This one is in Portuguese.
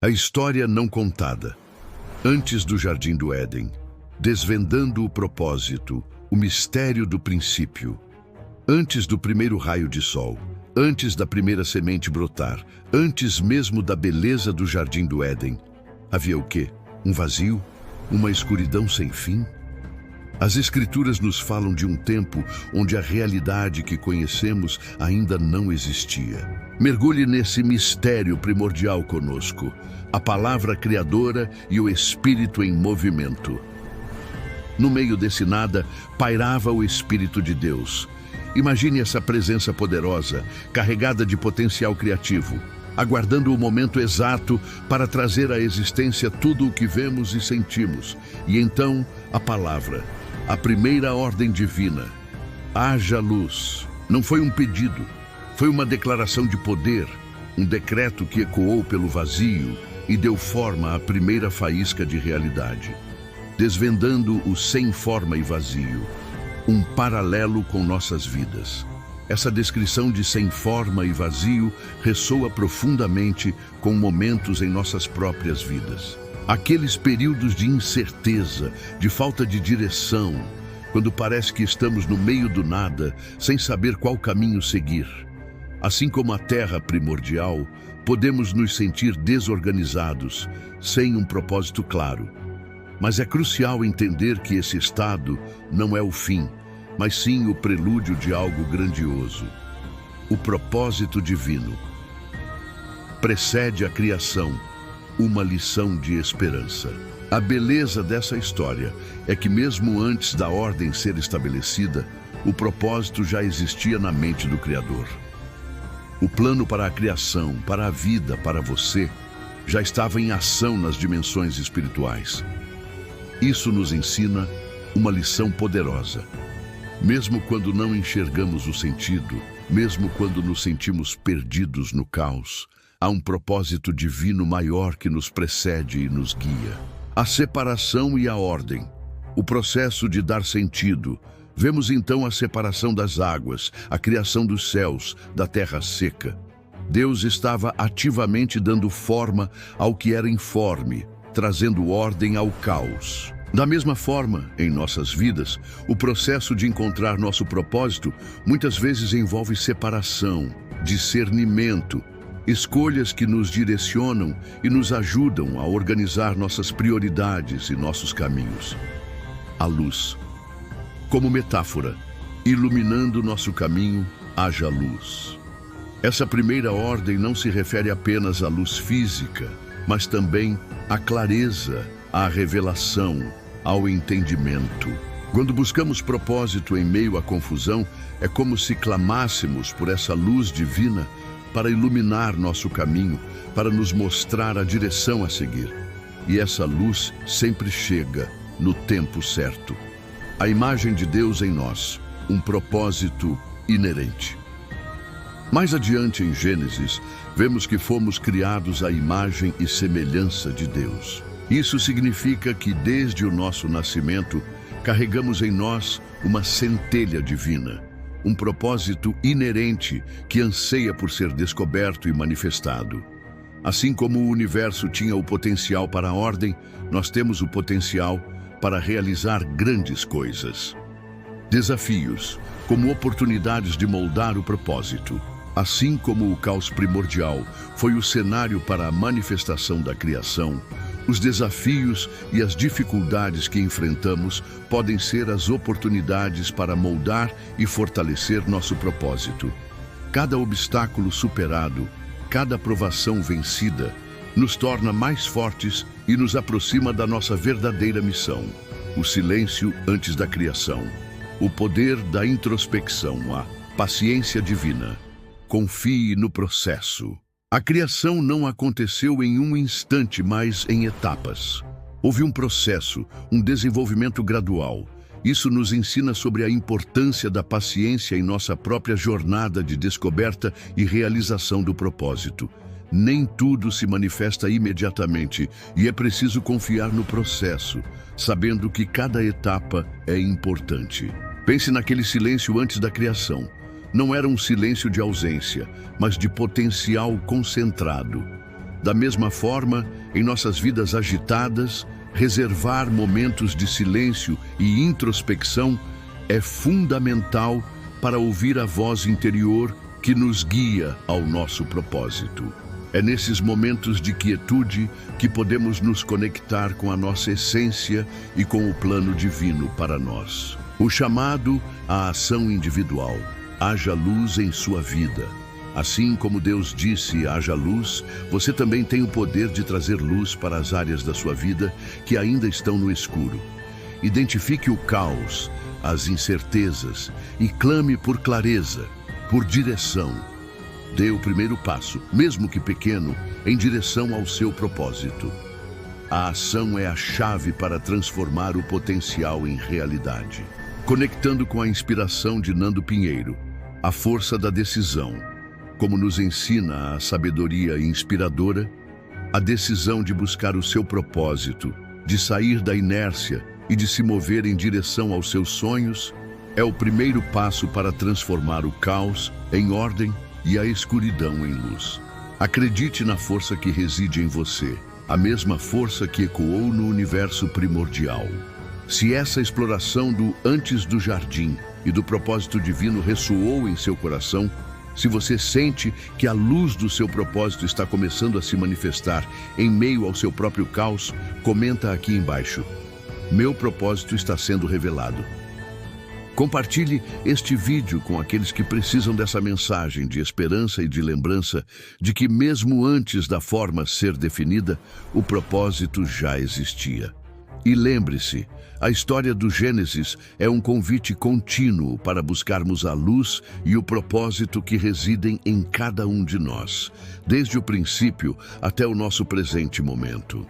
A história não contada. Antes do Jardim do Éden, desvendando o propósito, o mistério do princípio. Antes do primeiro raio de sol, antes da primeira semente brotar, antes mesmo da beleza do Jardim do Éden, havia o quê? Um vazio? Uma escuridão sem fim? As Escrituras nos falam de um tempo onde a realidade que conhecemos ainda não existia. Mergulhe nesse mistério primordial conosco, a palavra criadora e o Espírito em movimento. No meio desse nada, pairava o Espírito de Deus. Imagine essa presença poderosa, carregada de potencial criativo, aguardando o momento exato para trazer à existência tudo o que vemos e sentimos. E então, a palavra, a primeira ordem divina. Haja luz. Não foi um pedido, foi uma declaração de poder, um decreto que ecoou pelo vazio e deu forma à primeira faísca de realidade, desvendando o sem forma e vazio, um paralelo com nossas vidas. Essa descrição de sem forma e vazio ressoa profundamente com momentos em nossas próprias vidas. Aqueles períodos de incerteza, de falta de direção, quando parece que estamos no meio do nada, sem saber qual caminho seguir. Assim como a terra primordial, podemos nos sentir desorganizados, sem um propósito claro. Mas é crucial entender que esse estado não é o fim, mas sim o prelúdio de algo grandioso. O propósito divino precede a criação, uma lição de esperança. A beleza dessa história é que mesmo antes da ordem ser estabelecida, o propósito já existia na mente do Criador. O plano para a criação, para a vida, para você, já estava em ação nas dimensões espirituais. Isso nos ensina uma lição poderosa. Mesmo quando não enxergamos o sentido, mesmo quando nos sentimos perdidos no caos, há um propósito divino maior que nos precede e nos guia. A separação e a ordem, o processo de dar sentido. Vemos então a separação das águas, a criação dos céus, da terra seca. Deus estava ativamente dando forma ao que era informe, trazendo ordem ao caos. Da mesma forma, em nossas vidas, o processo de encontrar nosso propósito muitas vezes envolve separação, discernimento, escolhas que nos direcionam e nos ajudam a organizar nossas prioridades e nossos caminhos. A luz. Como metáfora, iluminando nosso caminho, haja luz. Essa primeira ordem não se refere apenas à luz física, mas também à clareza, à revelação, ao entendimento. Quando buscamos propósito em meio à confusão, é como se clamássemos por essa luz divina para iluminar nosso caminho, para nos mostrar a direção a seguir. E essa luz sempre chega no tempo certo. A imagem de Deus em nós, um propósito inerente. Mais adiante em Gênesis, vemos que fomos criados à imagem e semelhança de Deus. Isso significa que desde o nosso nascimento, carregamos em nós uma centelha divina, um propósito inerente que anseia por ser descoberto e manifestado. Assim como o universo tinha o potencial para a ordem, nós temos o potencial para realizar grandes coisas. Desafios, como oportunidades de moldar o propósito. Assim como o caos primordial foi o cenário para a manifestação da criação, os desafios e as dificuldades que enfrentamos podem ser as oportunidades para moldar e fortalecer nosso propósito. Cada obstáculo superado, cada provação vencida, nos torna mais fortes e nos aproxima da nossa verdadeira missão. O silêncio antes da criação, o poder da introspecção, a paciência divina. Confie no processo. A criação não aconteceu em um instante, mas em etapas. Houve um processo, um desenvolvimento gradual. Isso nos ensina sobre a importância da paciência em nossa própria jornada de descoberta e realização do propósito. Nem tudo se manifesta imediatamente e é preciso confiar no processo, sabendo que cada etapa é importante. Pense naquele silêncio antes da criação. Não era um silêncio de ausência, mas de potencial concentrado. Da mesma forma, em nossas vidas agitadas, reservar momentos de silêncio e introspecção é fundamental para ouvir a voz interior que nos guia ao nosso propósito. É nesses momentos de quietude que podemos nos conectar com a nossa essência e com o plano divino para nós. O chamado à ação individual. Haja luz em sua vida. Assim como Deus disse, haja luz, você também tem o poder de trazer luz para as áreas da sua vida que ainda estão no escuro. Identifique o caos, as incertezas e clame por clareza, por direção. Dê o primeiro passo, mesmo que pequeno, em direção ao seu propósito. A ação é a chave para transformar o potencial em realidade. Conectando com a inspiração de Nando Pinheiro, a força da decisão. Como nos ensina a sabedoria inspiradora, a decisão de buscar o seu propósito, de sair da inércia e de se mover em direção aos seus sonhos, é o primeiro passo para transformar o caos em ordem e a escuridão em luz. Acredite na força que reside em você, a mesma força que ecoou no universo primordial. Se essa exploração do antes do jardim e do propósito divino ressoou em seu coração, se você sente que a luz do seu propósito está começando a se manifestar em meio ao seu próprio caos, comenta aqui embaixo: meu propósito está sendo revelado. Compartilhe este vídeo com aqueles que precisam dessa mensagem de esperança e de lembrança de que mesmo antes da forma ser definida, o propósito já existia. E lembre-se, a história do Gênesis é um convite contínuo para buscarmos a luz e o propósito que residem em cada um de nós, desde o princípio até o nosso presente momento.